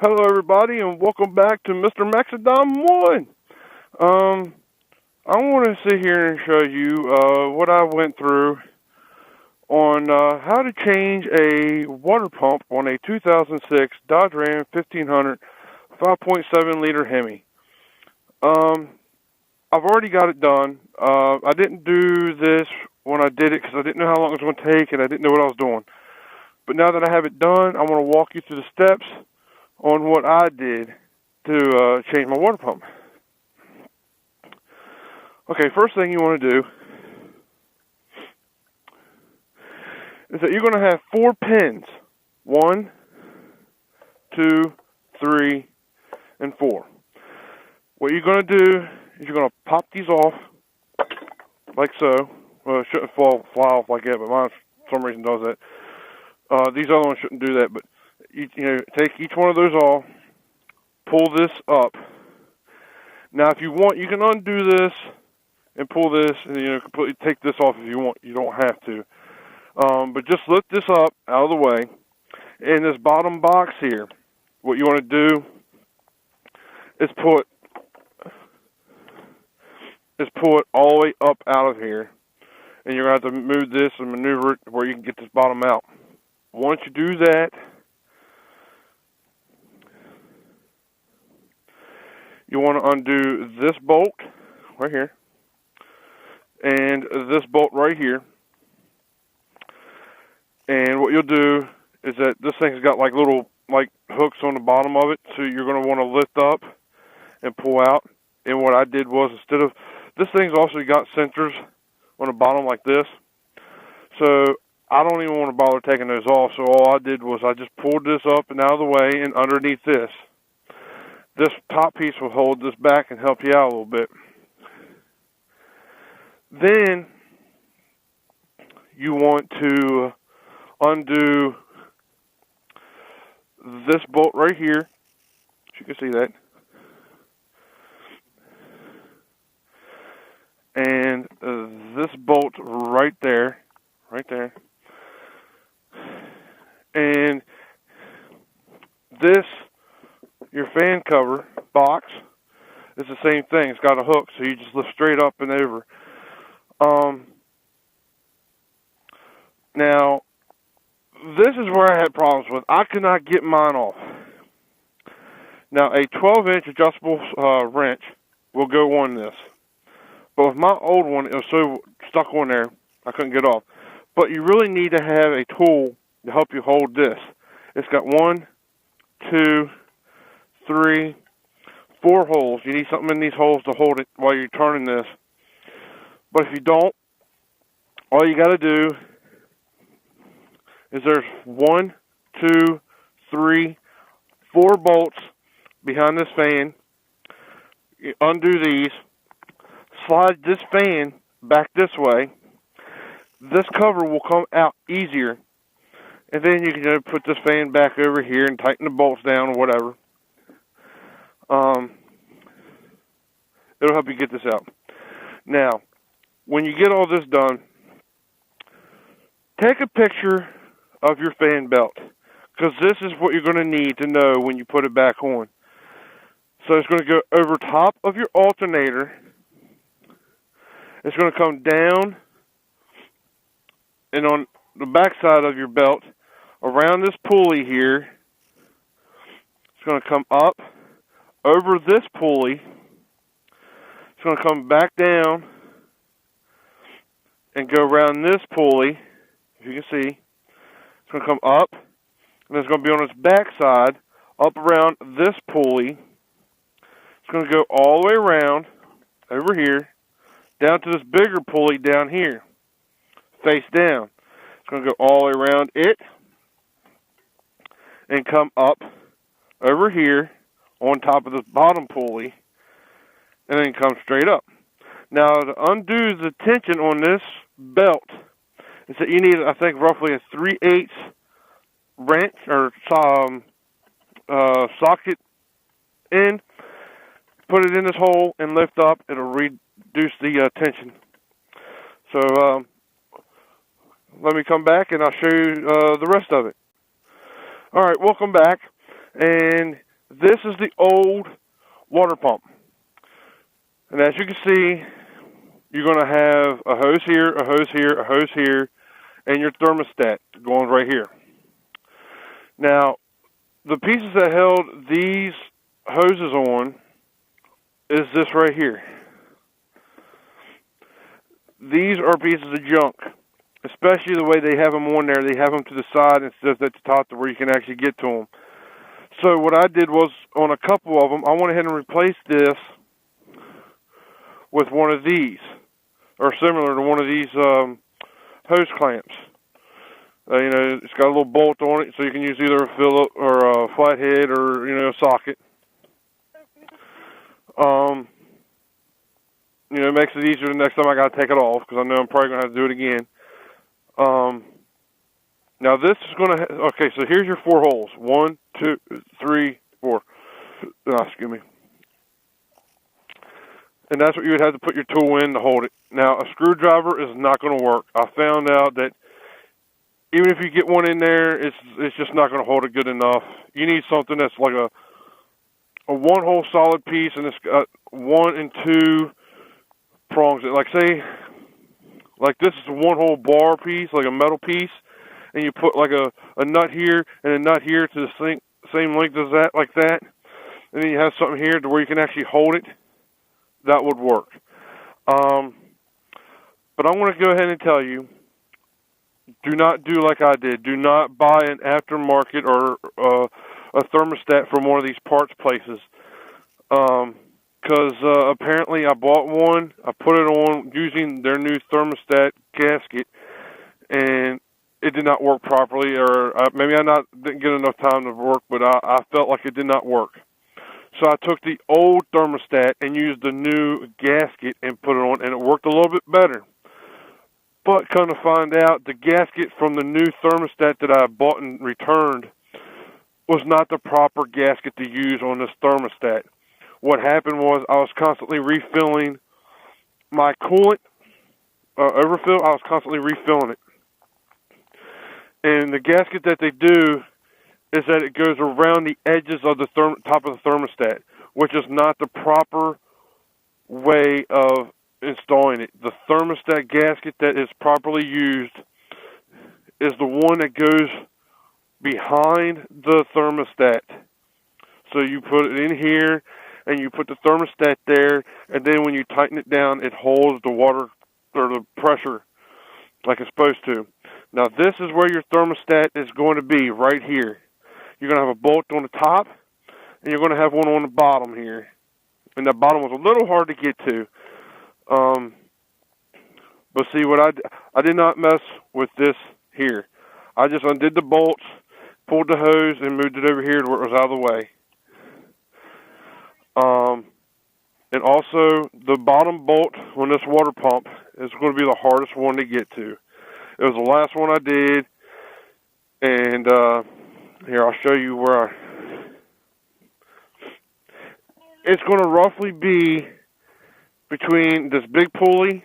Hello, everybody, and welcome back to Mr. Maxidom 1. I want to sit here and show you what I went through on how to change a water pump on a 2006 Dodge Ram 1500 5.7-liter Hemi. I've already got it done. I didn't do this when I did it because I didn't know how long it was going to take and I didn't know what I was doing. But now that I have it done, I want to walk you through the steps on what I did to change my water pump. Okay, first thing you want to do is that you're going to have 4 pins. 1, 2, 3, and 4. What you're going to do is you're going to pop these off like so. Well, it shouldn't fly off like that, but mine for some reason does that. These other ones shouldn't do that, but you take each one of those off, pull this up. Now, if you want, you can undo this and pull this, and completely take this off if you want. You don't have to, but just lift this up out of the way. In this bottom box here, what you want to do is pull it all the way up out of here, and you're going to have to move this and maneuver it where you can get this bottom out. Once you do that, you want to undo this bolt right here and this bolt right here. And what you'll do is that this thing's got like little hooks on the bottom of it, so you're going to want to lift up and pull out. And what I did was, instead of this thing's also got sensors on the bottom like this, so I don't even want to bother taking those off. So all I did was I just pulled this up and out of the way, and underneath this top piece will hold this back and help you out a little bit. Then you want to undo this bolt right here. You can see that. And this bolt right there. And this, your fan cover box, is the same thing. It's got a hook, so you just lift straight up and over. Now, this is where I had problems with. I could not get mine off. Now, a 12-inch adjustable wrench will go on this. But with my old one, it was so stuck on there, I couldn't get off. But you really need to have a tool to help you hold this. It's got 1, 2, 3, 4 holes. You need something in these holes to hold it while you're turning this. But if you don't, all you got to do is there's 1, 2, 3, 4 bolts behind this fan. You undo these, slide this fan back this way. This cover will come out easier. And then you can put this fan back over here and tighten the bolts down or whatever. It'll help you get this out. Now, when you get all this done, take a picture of your fan belt, because this is what you're going to need to know when you put it back on. So it's going to go over top of your alternator. It's going to come down and on the back side of your belt around this pulley here. It's going to come up over this pulley. It's going to come back down and go around this pulley, if you can see. It's going to come up, and it's going to be on its back side, up around this pulley. It's going to go all the way around, over here, down to this bigger pulley down here, face down. It's going to go all the way around it, and come up over here on top of this bottom pulley, and then come straight up. Now, to undo the tension on this belt, is that you need, I think, roughly a 3/8 wrench or socket in. Put it in this hole and lift up. It'll reduce the tension. So let me come back and I'll show you the rest of it. All right, welcome back. And This is the old water pump. And as you can see, you're going to have a hose here, a hose here, a hose here, and your thermostat going right here. Now, the pieces that held these hoses on is this right here. These are pieces of junk, especially the way they have them on there. They have them to the side instead of at the top to where you can actually get to them. So what I did was, on a couple of them, I went ahead and replaced this with one of these, or similar to one of these hose clamps. It's got a little bolt on it, so you can use either a Phillips or a flathead or, a socket. It makes it easier the next time I got to take it off, because I know I'm probably going to have to do it again. Now this is going to, okay, so here's your 4 holes. 1, 2, 3, 4. Excuse me. And that's what you would have to put your tool in to hold it. Now, a screwdriver is not going to work. I found out that even if you get one in there, it's just not going to hold it good enough. You need something that's like a 1-hole solid piece, and it's got 1 and 2 prongs. Like this is a 1-hole bar piece, like a metal piece, and you put like a nut here and a nut here to the same length as that, like that. And then you have something here to where you can actually hold it. That would work. But I want to go ahead and tell you, do not do like I did. Do not buy an aftermarket or a thermostat from one of these parts places. Because apparently I bought one, I put it on using their new thermostat gasket, and it did not work properly, or maybe I didn't get enough time to work, but I felt like it did not work. So I took the old thermostat and used the new gasket and put it on, and it worked a little bit better. But come to find out, the gasket from the new thermostat that I bought and returned was not the proper gasket to use on this thermostat. What happened was I was constantly refilling my coolant, overfill. I was constantly refilling it. And the gasket that they do is that it goes around the edges of the top of the thermostat, which is not the proper way of installing it. The thermostat gasket that is properly used is the one that goes behind the thermostat. So you put it in here, and you put the thermostat there, and then when you tighten it down, it holds the water or the pressure like it's supposed to. Now this is where your thermostat is going to be, right here. You're going to have a bolt on the top, and you're going to have one on the bottom here. And the bottom was a little hard to get to. But see, what I did not mess with this here. I just undid the bolts, pulled the hose, and moved it over here to where it was out of the way. And also, the bottom bolt on this water pump is going to be the hardest one to get to. It was the last one I did, and here, I'll show you where it's going to roughly be between this big pulley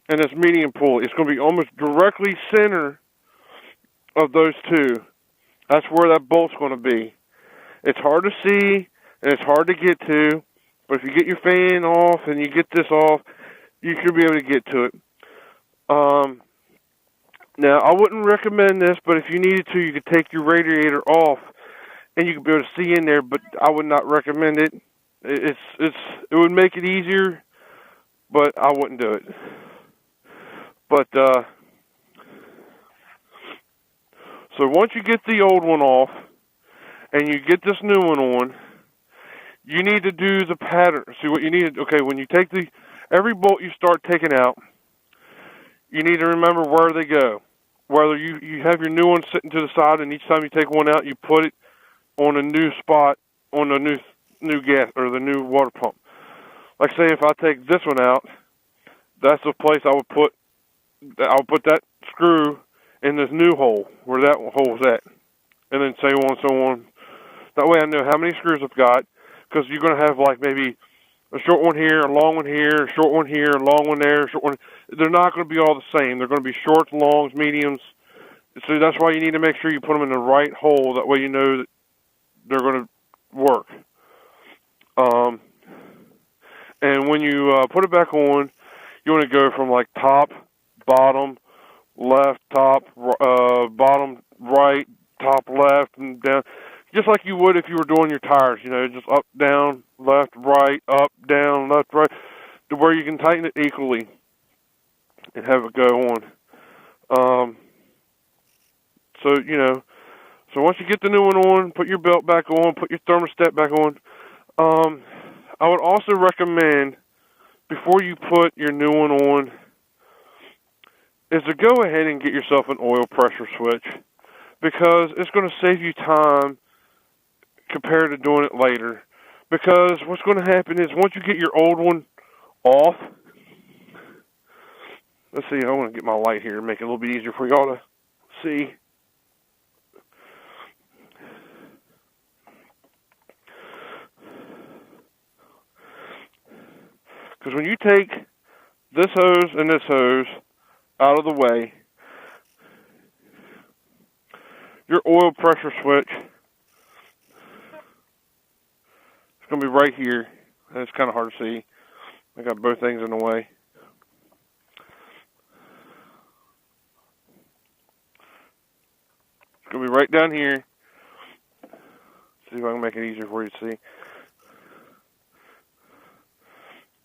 and this medium pulley. It's going to be almost directly center of those two. That's where that bolt's going to be. It's hard to see, and it's hard to get to, but if you get your fan off and you get this off, you should be able to get to it. Now, I wouldn't recommend this, but if you needed to, you could take your radiator off, and you could be able to see in there, but I would not recommend it. It would make it easier, but I wouldn't do it. But, so once you get the old one off, and you get this new one on, you need to do the pattern. See what you need to, okay, when you take every bolt you start taking out, you need to remember where they go. Whether you have your new one sitting to the side, and each time you take one out, you put it on a new spot on the new gas or the new water pump. Like say if I take this one out, that's the place I would put that screw in this new hole where that hole's at, and then so on. That way I know how many screws I've got, because you're going to have like maybe a short one here, a long one here, a short one here, a long one there, a short one. They're not going to be all the same. They're going to be shorts, longs, mediums. So that's why you need to make sure you put them in the right hole. That way you know that they're going to work. And when you put it back on, you want to go from like top, bottom, left, top, bottom, right, top, left, and down, just like you would if you were doing your tires. You know, just up, down, left, right, up, down, left, right, to where you can tighten it equally and have it go on. So you know, so once you get the new one on, put your belt back on, put your thermostat back on. I would also recommend, before you put your new one on, is to go ahead and get yourself an oil pressure switch, because it's going to save you time compared to doing it later. Because what's going to happen is, once you get your old one off, let's see, I want to get my light here and make it a little bit easier for y'all to see. Because when you take this hose and this hose out of the way, your oil pressure switch is going to be right here. And it's kind of hard to see. I got both things in the way. It's going to be right down here. See if I can make it easier for you to see.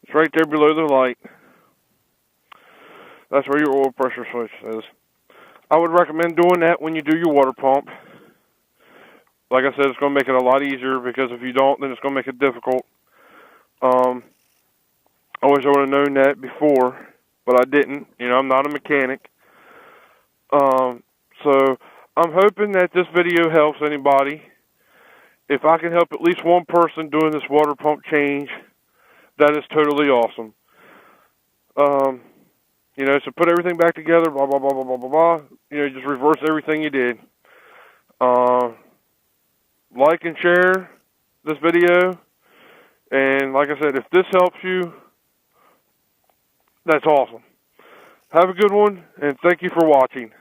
It's right there below the light. That's where your oil pressure switch is. I would recommend doing that when you do your water pump. Like I said, it's going to make it a lot easier, because if you don't, then it's going to make it difficult. I wish I would have known that before, but I didn't. You know, I'm not a mechanic. So I'm hoping that this video helps anybody. If I can help at least one person doing this water pump change, that is totally awesome. You know, so put everything back together, blah, blah, blah, blah, blah, blah, blah. You know, just reverse everything you did. Like and share this video. And like I said, if this helps you, that's awesome. Have a good one, and thank you for watching.